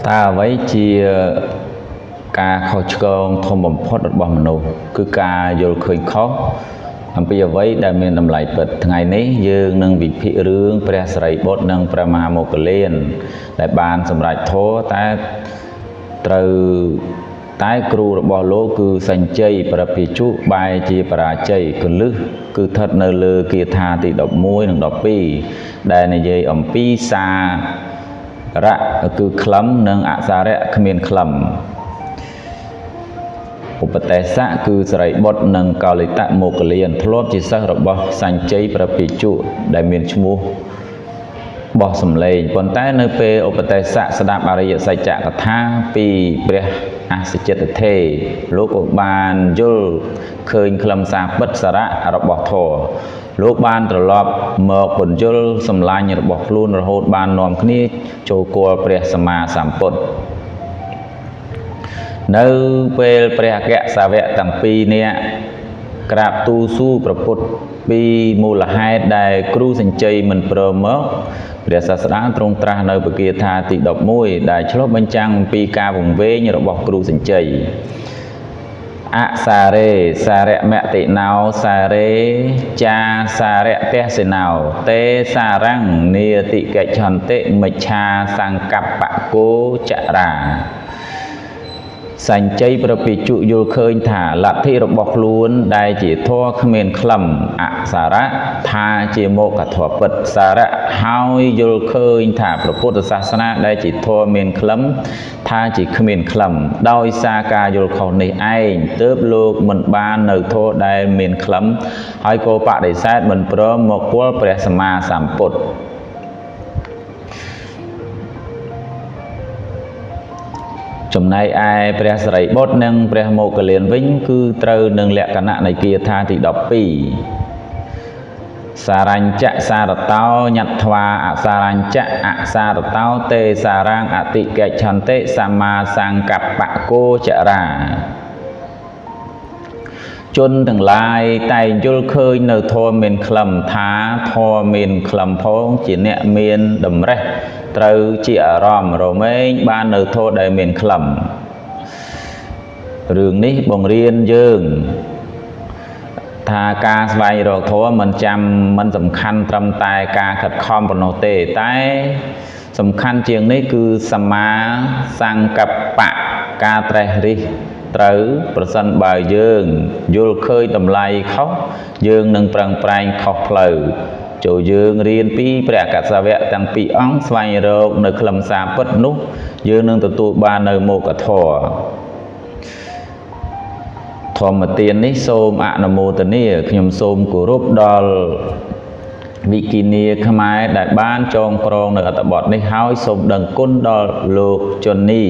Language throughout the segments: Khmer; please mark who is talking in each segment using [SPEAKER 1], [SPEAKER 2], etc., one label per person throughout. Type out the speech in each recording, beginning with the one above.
[SPEAKER 1] ta với chia ca khâu chôn thôn bầm phốtរបស់មនុស្សគឺការយល់ឃើញខុសអំពីអ្វីដែលមានតម្លៃពិតថ្ងៃនេះយើងនឹងវិភាគរឿងព្រះសិរីបុត្រនិងព្រះមហាមោគលានដែលបានសម្រេចធម៌តែត្រូវតែគ្រូរបស់លោកគឺសញ្ជ័យប្រភិជុបែរជាបរាជ័យកលឹះគឺស្ថិតនៅលើគាថាទី11និង12ដែលនិយាយអំពីសារៈគឺក្លឹមនិងអសារៈគ្មានក្លឹមឧបទេសៈគឺសិរីបុត្រនិងកោលិតមោគលានធ្លាប់ជាសិស្សរបស់សញ្ជ័យប្រភិជុដែលមានឈ្មោះបោះសម្លេងប៉ុន្តែនៅពេលឧបទេសៈស្ដាប់អរិយសច្ចកថាពីព្រះអសិជិតថេរលោកក៏បានយល់ឃើញខ្លឹមសារពិតសារៈរបស់ធម៌លោកបានត្រឡប់មកពន្យល់សម្លាញ់របស់ខ្លួនរហូតបាននាំគ្នាចូលគល់ព្រះសម្មាសម្ពុទ្ធនៅពេលព្រះអគ្គសាវកទាំងពីរនាក់ក្រាបទូលសួរព្រះពុទ្ធពីមូលហេតុដែលគ្រូសញ្ជ័យមិនព្រមមកព្រះសាស្តាទ្រង់ត្រាស់នៅបគាថាទី11ដែលឆ្លុះបញ្ចាំងអំពីការវង្វេងរបស់គ្រូសញ្ជ័យអសារេសារៈមតិណោសារេចាសារៈទេសណោតេសារੰនេតិកិច្ឆន្តិមិច្ឆាសង្កប្បកោចរាសញ្ជ័យប្រភិជុយល់ឃើញថាលទ្ធិរបស់ខ្លួនដែលជាធម៌គ្មានក្លឹមអសារៈថាជាមោក្ខធម៌ពិតសារៈហើយយល់ឃើញថាព្រះពុទ្ធសាសនាដែលជាធម៌មានក្លឹមថាជាគ្មានក្លឹមដោយសារការយល់ខុសនេះឯងទើបលោកមិនបាននៅធម៌ដែលមានក្លឹមហើយក៏បដិសេធមិនព្រមមកគល់ព្រះសម្មាសម្ពុទ្ធចំណែកឯព្រះសិរីបុត្រនិងព្រះមោគលានវិញគឺត្រូវនឹងលក្ខណៈនៃគាថាទី12សារញ្ចសារតោញត្វាអសារញ្ចអសារតោតេសារੰអតិកិច្ឆន្តិសម្មាសង្កប្បកោចរាជនទាំងឡាយតែងយល់ឃើញនៅធម៌មានក្លឹមថាធម៌មានក្លឹមផងជាអ្នកមានតម្រេះត្រូវជាអារម្មណ៍រមែងបាននៅធម៌ដែលមានក្លឹមរឿងនេះបង្រៀនយើងថាការស្វែងរកធម៌មិនសំខាន់ត្រឹមតែការខិតខំប៉ុណ្ណោះទេតែសំខាន់ជាងនេះគឺសម្មាសង្កប្បៈការត្រេះរិះត្រូវប្រសិនបើយើងយល់ឃើញតម្លៃខុសយើងនឹងប្រឹងប្រែងខុសផ្លូវចូលយើងរៀនពីព្រះអគ្គសាវកទាំងពីរអង្គស្វែងរកនៅខ្លឹមសារពិតនោះយើងនឹងទទួលបាននៅមោក្ខធម៌ធម្មទាននេះសូមអនុមោទនាខ្ញុំសូមគោរពដល់វិគិនីខ្មែរដែលបានចងក្រងនៅអត្ថបទនេះហើយសូមដឹងគុណដល់លោកជុននី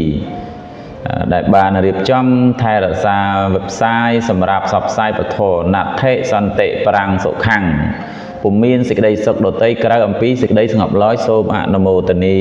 [SPEAKER 1] ដែលបានរៀបចំថែរក្សាវេបសាយសម្រាប់ផ្សព្វផ្សាយពធណដ្ឋិសន្តិប្រាំងសុខੰពុំមានសេចក្តីសុខដទៃក្រៅអំពីសេចក្តីស្ងប់ឡើយសូមអនុមោទនា